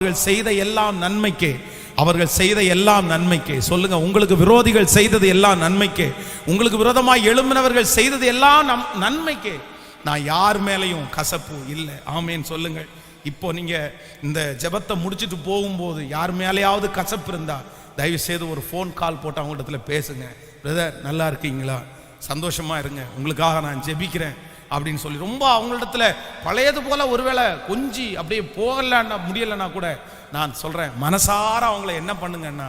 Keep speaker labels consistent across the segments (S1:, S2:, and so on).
S1: அவர்கள் செய்த எல்லாம் நன்மைக்கே, அவர்கள் செய்த எல்லாம் நன்மைக்கே. சொல்லுங்க, உங்களுக்கு விரோதிகள் செய்தது எல்லாம் நன்மைக்கே, உங்களுக்கு விரோதமாய் எழும்பினவர்கள் செய்தது எல்லாம் நன்மைக்கே. நான் யார் மேலையும் கசப்பு இல்லை. ஆமேன் சொல்லுங்கள். இப்போ நீங்க இந்த ஜெபத்தை முடிச்சுட்டு போகும்போது யார் மேலேயாவது கசப்பு இருந்தா தயவு செய்து ஒரு ஃபோன் கால் போட்டு அவங்கள்ட்ட பேசுங்க. பிரதர், நல்லா இருக்கீங்களா, சந்தோஷமா இருங்க, உங்களுக்காக நான் ஜெபிக்கிறேன் அப்படின்னு சொல்லி ரொம்ப அவங்களிடத்துல பழையது போல ஒருவேளை கொஞ்சி அப்படியே போகலன்னா முடியலைன்னா கூட நான் சொல்றேன், மனசார அவங்கள என்ன பண்ணுங்கன்னா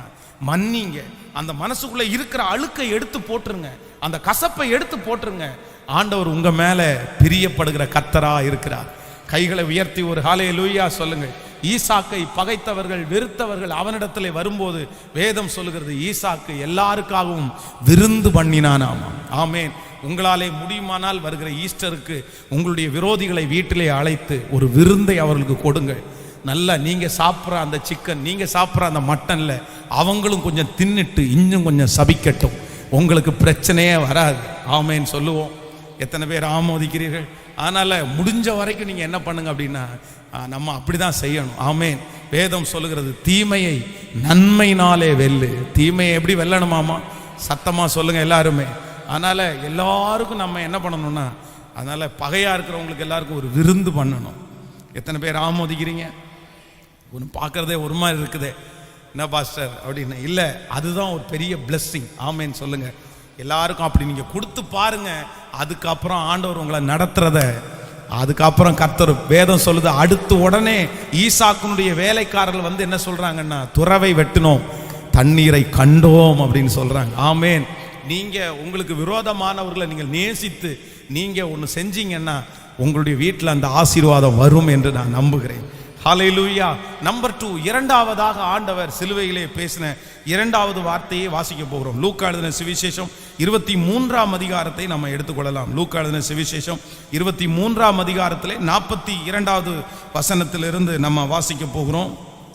S1: மன்னிங்க. அந்த மனசுக்குள்ள இருக்கிற அழுக்கை எடுத்து போட்டுருங்க, அந்த கசப்பை எடுத்து போட்டுருங்க. ஆண்டவர் உங்க மேல பிரியப்படுகிற கர்த்தரா இருக்கிறார். கைகளை உயர்த்தி ஒரு ஹல்லேலூயா சொல்லுங்கள். ஈசாக்கை பகைத்தவர்கள் வெறுத்தவர்கள் அவனிடத்தில் வரும்போது வேதம் சொல்லுகிறது, ஈசாக்கு எல்லாருக்காகவும் விருந்து பண்ணினானாம். ஆமேன். உங்களாலே முடியுமானால் வருகிற ஈஸ்டருக்கு உங்களுடைய விரோதிகளை வீட்டிலே அழைத்து ஒரு விருந்தை அவர்களுக்கு கொடுங்கள். நல்லா நீங்க சாப்பிட்ற அந்த சிக்கன், நீங்க சாப்பிட்ற அந்த மட்டன்ல அவங்களும் கொஞ்சம் தின்னுட்டு இன்னும் கொஞ்சம் சபிக்கட்டும், உங்களுக்கு பிரச்சனையே வராது. ஆமேன்னு சொல்லுவோம். எத்தனை பேர் ஆமோதிக்கிறீர்கள்? அதனால முடிஞ்ச வரைக்கும் நீங்க என்ன பண்ணுங்க அப்படின்னா நம்ம அப்படிதான் செய்யணும். ஆமேன். வேதம் சொல்லுகிறது, தீமையை நன்மையினாலே வெல்லு. தீமையை எப்படி வெல்லணுமாமா? சத்தமா சொல்லுங்க எல்லாருமே. அதனால எல்லாருக்கும் நம்ம என்ன பண்ணணும்னா, அதனால பகையா இருக்கிறவங்களுக்கு எல்லாருக்கும் ஒரு விருந்து பண்ணணும். எத்தனை பேர் ஆமோதிக்கிறீங்க? ஒன்று பார்க்கறதே ஒரு மாதிரி இருக்குதே, என்ன பாஸ்டர் அப்படின்னு. இல்லை, அதுதான் ஒரு பெரிய பிளெஸ்ஸிங். ஆமேன்னு சொல்லுங்க எல்லாருக்கும். அப்படி நீங்க கொடுத்து பாருங்க, அதுக்கப்புறம் ஆண்டவர் உங்களை நடத்துறத, அதுக்கப்புறம் கர்த்தர் வேதம் சொல்லுது, அடுத்து உடனே ஈசாக்குனுடைய வேலைக்காரர்கள் வந்து என்ன சொல்றாங்கன்னா, துறவை வெட்டினோம், தண்ணீரை கண்டோம் அப்படின்னு சொல்றாங்க. ஆமேன். நீங்க உங்களுக்கு விரோதமானவர்களை நீங்கள் நேசித்து நீங்க ஒன்று செஞ்சீங்கன்னா உங்களுடைய வீட்டில் அந்த ஆசீர்வாதம் வரும் என்று நான் நம்புகிறேன். ஹல்லேலூயா. நம்பர் 2, இரண்டாவதாக ஆண்டவர் சிலுவையிலே பேசின இரண்டாவது வார்த்தையை வாசிக்க போகிறோம். லூக்கா எழுதின சுவிசேஷம் 23ஆம் அதிகாரத்தை நம்ம எடுத்துக்கொள்ளலாம். லூக்கா எழுதின சுவிசேஷம் 23ஆம் அதிகாரத்திலே 42வது வசனத்திலிருந்து நம்ம வாசிக்க போகிறோம்.